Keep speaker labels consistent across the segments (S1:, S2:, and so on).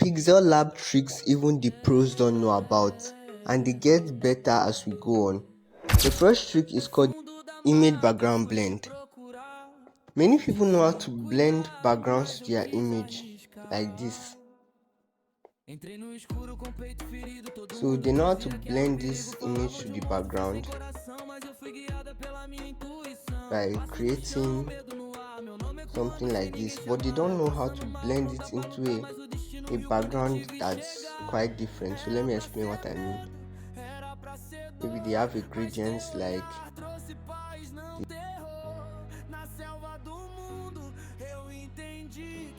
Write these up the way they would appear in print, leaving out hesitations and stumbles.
S1: Pixellab tricks even the pros don't know about, and they get better as we go on. The first trick is called image background blend. Many people know how to blend backgrounds to their image like this. So they know how to blend this image to the background by creating something like this, but they don't know how to blend it into a background that's quite different. So let me explain what I mean. Maybe they have a gradients like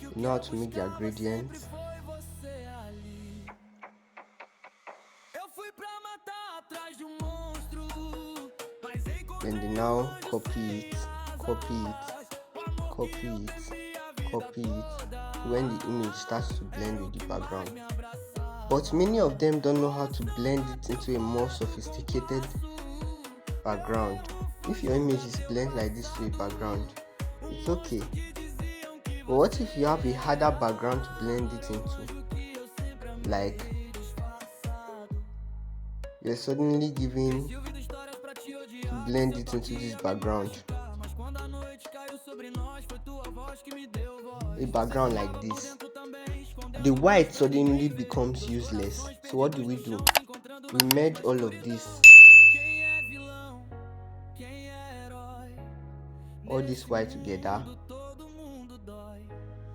S1: you know how to make their gradients. Then they now copy it. When the image starts to blend with the background. But many of them don't know how to blend it into a more sophisticated background. If your image is blended like this to a background, it's okay. But what if you have a harder background to blend it into? Like you're suddenly given to blend it into this background. A background like this. The white suddenly becomes useless. So what do? We merge all of this. All this white together.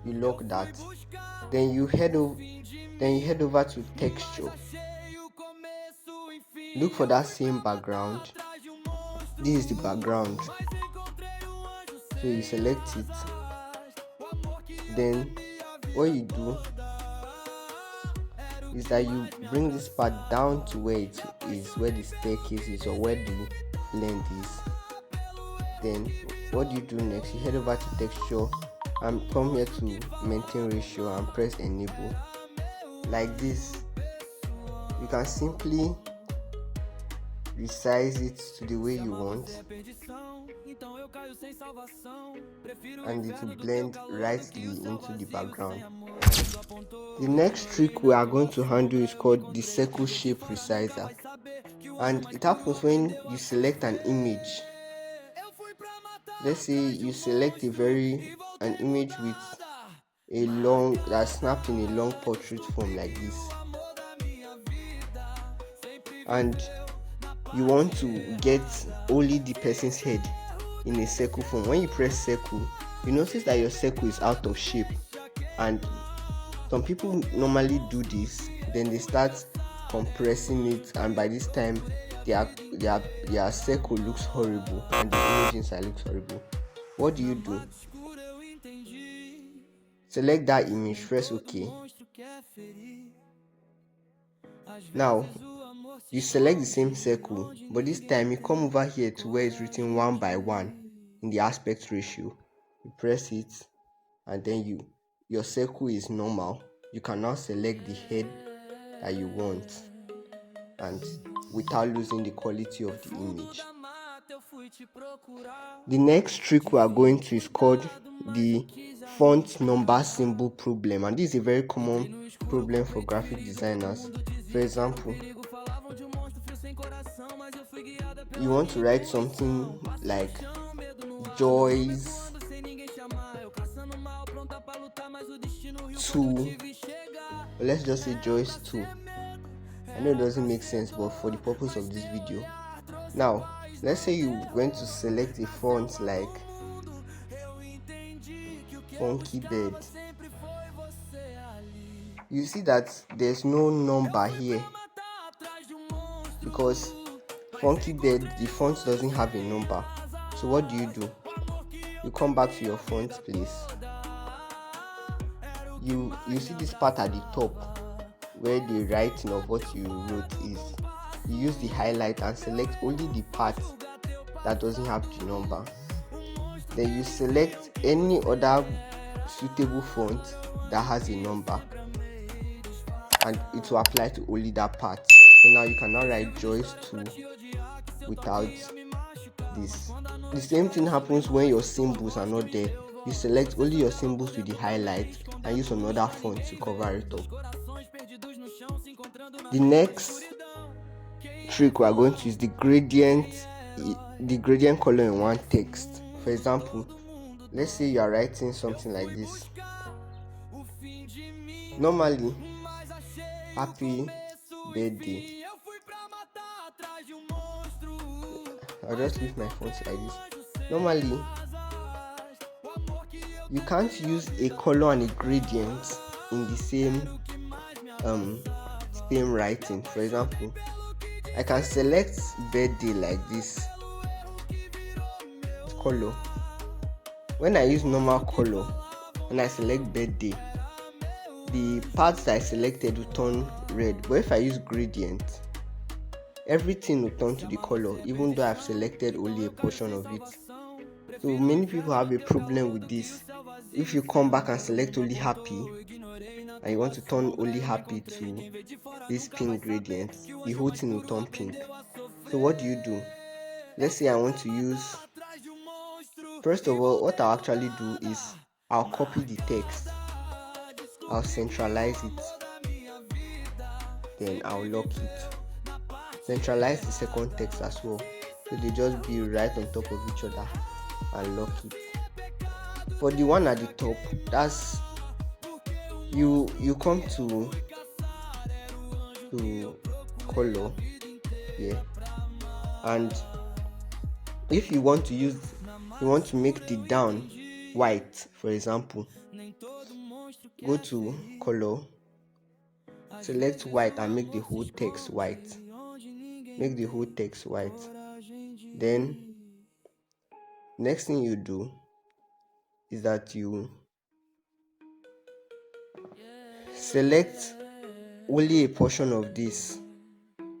S1: You lock that. Then you head over to texture. Look for that same background. This is the background. So you select it. Then what you do is that you bring this part down to where it is, where the staircase is, or where the blend is. Then what you do next? You head over to texture and come here to maintain ratio and press enable. Like this, you can simply resize it to the way you want, and it will blend rightly into the background. The next trick we are going to handle is called the circle shape resizer, and it happens when you select an image. Let's say you select an image with a long that snapped in a long portrait form like this, and you want to get only the person's head in a circle form. When you press circle, you notice that your circle is out of shape, and some people normally do this. Then they start compressing it, and by this time their circle looks horrible and the image inside looks horrible. What do? Select that image, press OK. Now you select the same circle, but this time you come over here to where it's written 1 by 1 in the aspect ratio. You press it, and then your circle is normal. You can now select the head that you want, and without losing the quality of the image. The next trick we are going to is called the font number symbol problem, and this is a very common problem for graphic designers. For example, you want to write something like Joyce 2. Let's just say Joyce 2. I know it doesn't make sense, but for the purpose of this video. Now, let's say you went to select a font like Funky Bird. You see that there's no number here because Funky Bird, the font doesn't have a number. So what do? You come back to your font place. You see this part at the top where the writing of what you wrote is. You use the highlight and select only the part that doesn't have the number. Then you select any other suitable font that has a number, and it will apply to only that part. So now you can now write Joyce 2 without this. The same thing happens when your symbols are not there. you select only your symbols with the highlight and use another font to cover it up. The next trick we are going to use the gradient color in one text. For example, let's say you are writing something like this. Normally, happy birthday. I'll just leave my font like this. Normally, you can't use a color and a gradient in the same writing. For example, I can select birthday like this color. When I use normal color and I select birthday, the parts that I selected will turn red. But if I use gradient, everything will turn to the color, even though I've selected only a portion of it. So many people have a problem with this. If you come back and select only happy and you want to turn only happy to this pink gradient, the whole thing will turn pink. So what do? Let's say I want to use, first of all, what I'll actually do is I'll copy the text, I'll centralize it, then I'll lock it. Centralize the second text as well, so they just be right on top of each other, and lock it. For the one at the top, that's you come to color here, and if you want to make the down white, for example, go to color, select white and make the whole text white. Then next thing you do is that you select only a portion of this,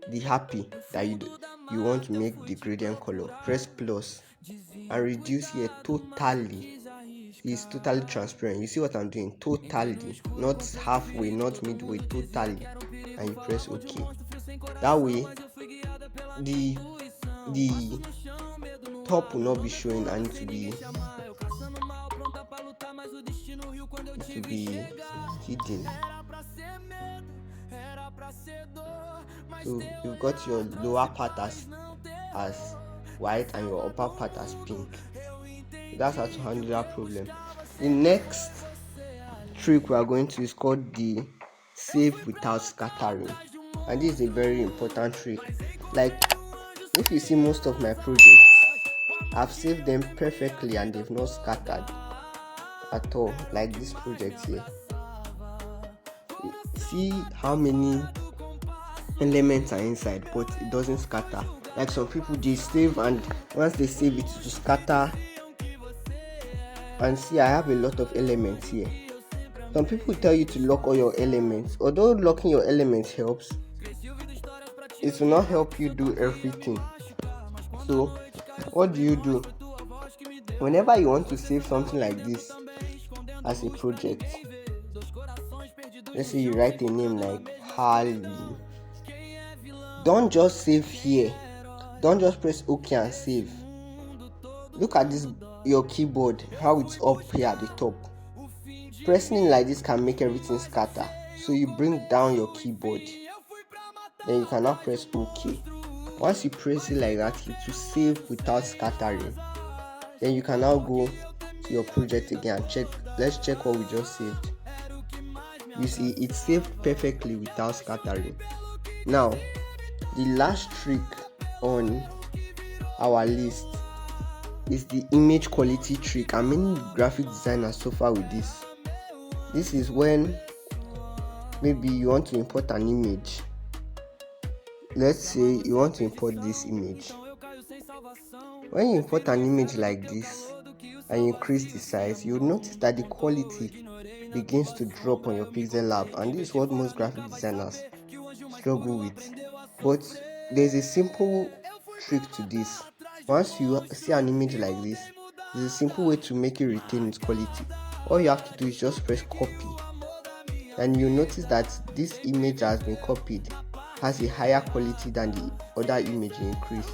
S1: the happy that you want to make the gradient color. Press plus and reduce here totally. It's totally transparent. You see what I'm doing? Totally, not halfway, not midway, totally. And you press OK. That way the top will not be showing and it will be hidden. So you've got your lower part as white and your upper part as pink. So that's how to handle that problem. The next trick we are going to is called the save without scattering, and this is a very important trick. Like, if you see most of my projects, I've saved them perfectly and they've not scattered at all, like this project here. See how many elements are inside, but it doesn't scatter. Like some people, they save, and once they save it to scatter. And see, I have a lot of elements here. Some people tell you to lock all your elements. Although locking your elements helps, it will not help you do everything. So what do? Whenever you want to save something like this as a project, let's say you write a name like Harley, don't just save here. Don't just press OK and save. Look at this, your keyboard, how it's up here at the top. Pressing it like this can make everything scatter. So you bring down your keyboard, then you can now press OK. Once you press it like that, it will save without scattering. Then you can now go to your project again and check. Let's check what we just saved. You see, it saved perfectly without scattering. Now, the last trick on our list is the image quality trick, and many graphic designers suffer with this. This is when maybe you want to import an image. Let's say you want to import this image. When you import an image like this and you increase the size, you'll notice that the quality begins to drop on your Pixellab, and this is what most graphic designers struggle with. But there's a simple trick to this. Once you see an image like this, there's a simple way to make it retain its quality. All you have to do is just press copy, and you notice that this image that has been copied has a higher quality than the other image you increased.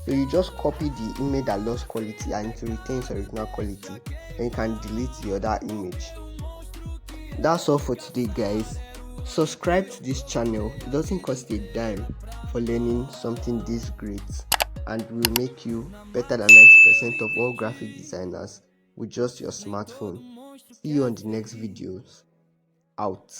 S1: So you just copy the image that lost quality and it retains original quality. and you can delete the other image. That's all for today, guys. Subscribe to this channel. It doesn't cost a dime for learning something this great, and will make you better than 90% of all graphic designers with just your smartphone. See you on the next videos. Out.